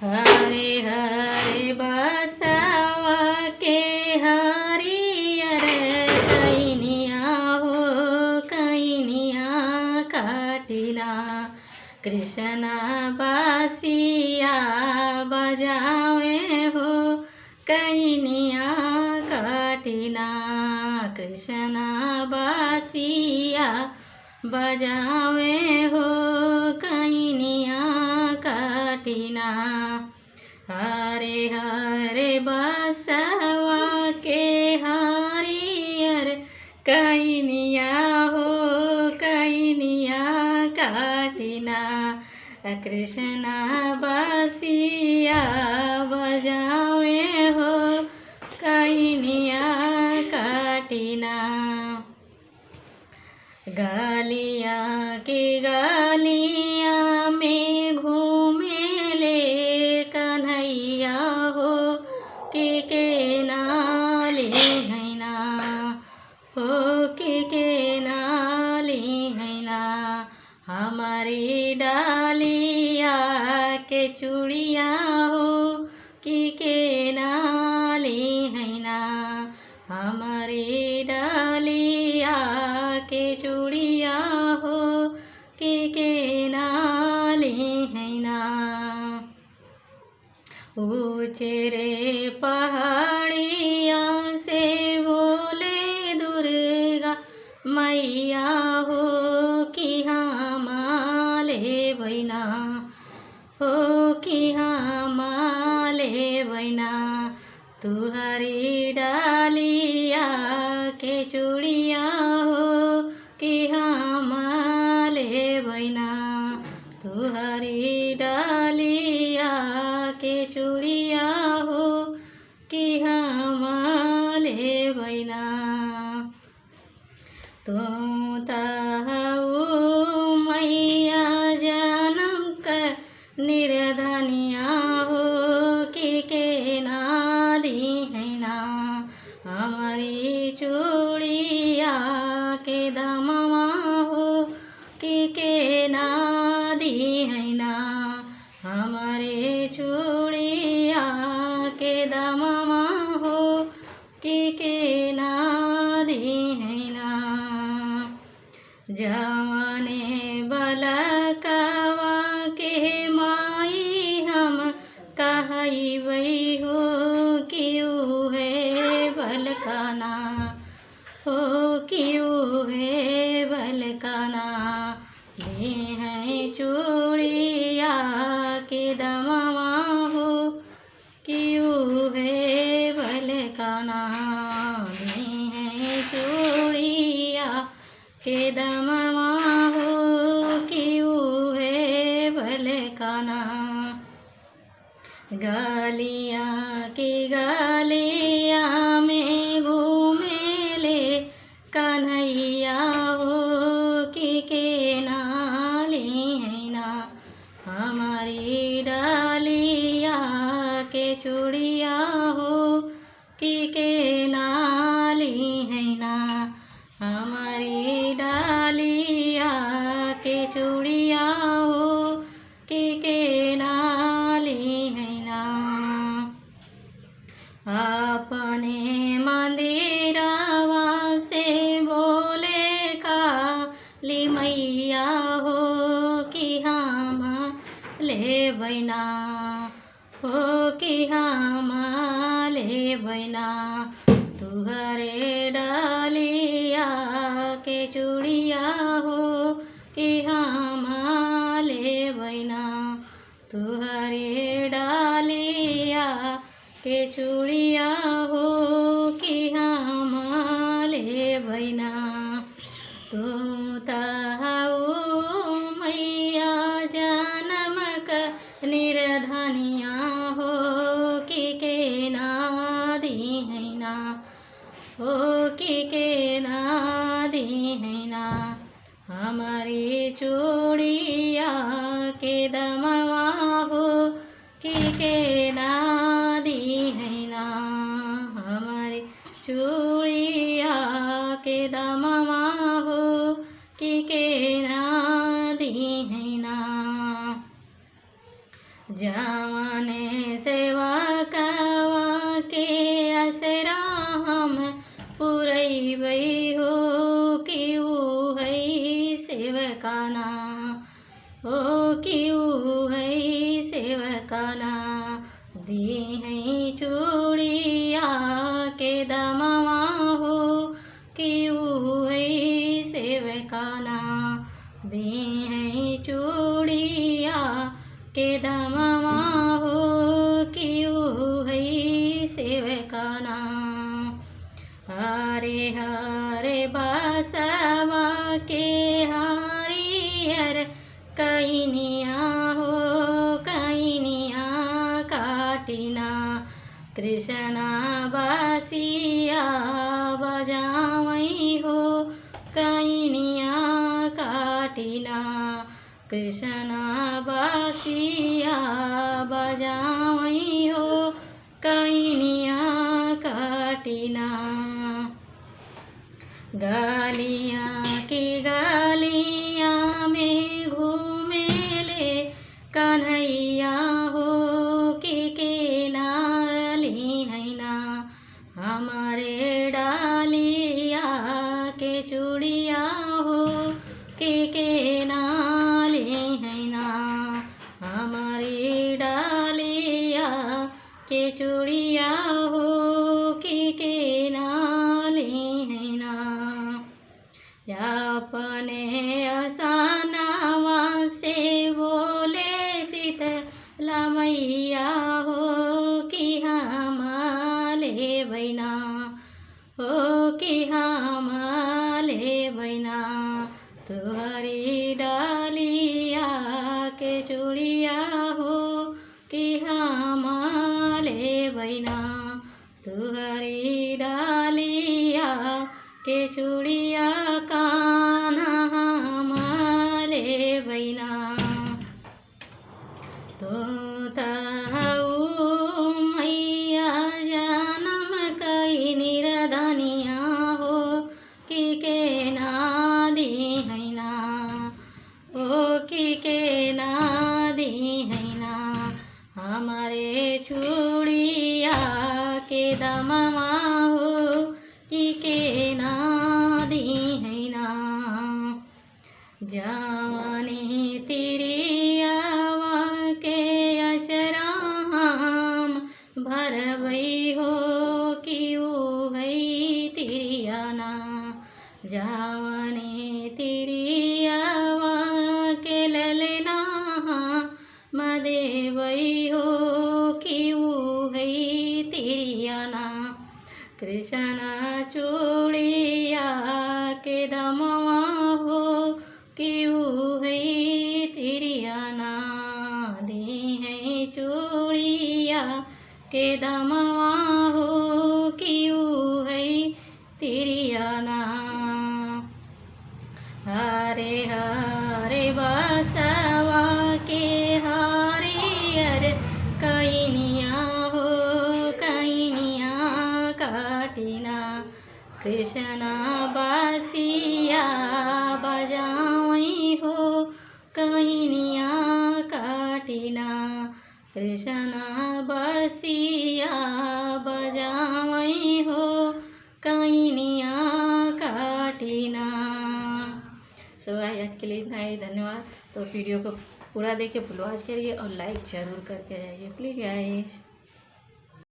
हरे हरे बसवा के हरियर कैनिया हो कैनिया काटिना। कृष्ण बासिया बजावे हो कैनिया काटिना। कृष्ण बासिया बजावे हो कैनिया काटिना। हरे हरे बसवा के हरियर कैनिया हो कैनिया काटिना। कृष्ण बासिया बजावे हो कैनिया काटिना। गलिया की गलिया में घूमे ले कन्हैया हो के नाली हैना हो के नाली हैना। हमारी डालिया के चूड़िया हो के नाली हैना। हमारी डालिया के चूड़िया हो के नाली हैना। ऊँचे रे पहाड़िया से बोले दुर्गा मैया हो कि हमारे बहिना हो कि हमारे बहिना। तुहरी डालिया के चूड़िया हो कि हमारे बहिना। तुहरी डालिया के चूड़िया हो कि हमारे बहिना। तो ताऊ मैया जन्म का निर्धनिया हो के नादी हैना। हमारी चूड़िया के दमवा हो के नादी हैना। हमारे चूड़िया के दमवा हो के नादी हैना। जवाने बलकवा के माई हम कहई हो क्यों है बलकाना हो क्यों है बलकाना। दे हैं चूड़िया के दमवा हो क्यों है बलकाना। दे हैं चूड़िया के दमवा हो क्यों है बलकाना। गलिया की गलिया में घूमे ले कन्हैया हो के नाली हैना। हमारी डालिया के चूड़िया हो के नाली हैना। हमारी डालिया के चूड़िया हो के नाली हैना। अपने मंदिरवा से बोले काली मैया हो कि हम ले बहिना हो कि हम ले बहिना। तुहरे डालिया के चूड़िया हो कि हम ले बहिना। तुहरे डालिया के चूड़िया हो कि हम ले बहिना। तुम ताऊ मैया जन्म का निर्धनिया हो के नादी हैना हो के नादी हैना। हमारी चूड़िया के दमवा हो के नादी हैना। हमारी चूड़िया के दमवा हो के नादी हैना। जावने सेवा कवा के असरा हम पुरैबै हो कि ऊ है सेवकाना हो कि ऊ है सेवकाना दीहै चूड़िया के दमवा हो कि ऊ है सेवकाना दीहै चूड़िया के दमवा हो कि ऊ है सेवकाना हरे हरे बसवा के हरियर कहिनिया हो कहिनिया काटिना कृष्णा बासिया बजावै हो कहिनिया काटिना कृष्णा बासिया बजावै हो कहिनिया काटिना गालियाँ की गालियाँ में घूमेले कन्हैया हो के नाली हैना हमारे डालिया के चूड़िया हो के नाली हैना हमारी डालिया के चूड़िया हो के नाली हैना अपने असानावा से बोले शीतला मैया हो कि हमाले बैना हो कि हमाले बैना तुहरी डालिया के चूड़िया हो कि हमाले बैना तुहरी डालिया के चूड़िया कान्हा हमारे बैना तो तऊ मैया जनम कई निरधनिया हो कि के नादी हैना ओ कि के नादी हैना हमारे चूड़िया के दमवा हो कि के नादी हैना जावनी तिरियावा के अचरा हम भरबै हो कि ऊ है तिरियाना जावनी तिरियावा के ललना मदेबै हो कि ऊ है तिरियाना कृष्णा चूड़िया के दमवा हो कि ऊ है तिरियाना दीहै चूड़िया के दमवा हो कि ऊ है तिरियाना हरे हरे बसवा के हरियर कहिनिया हो कहिनिया काटिना कृष्णा बासिया बजावै हो कहिनिया काटिना कृष्णा बासिया बजावै हो कहिनिया काटिना। सो आज के लिए इतना ही, धन्यवाद। तो वीडियो को पूरा देखिए, फुलवाच करिए और लाइक ज़रूर करके जाइए प्लीज़ गाइस।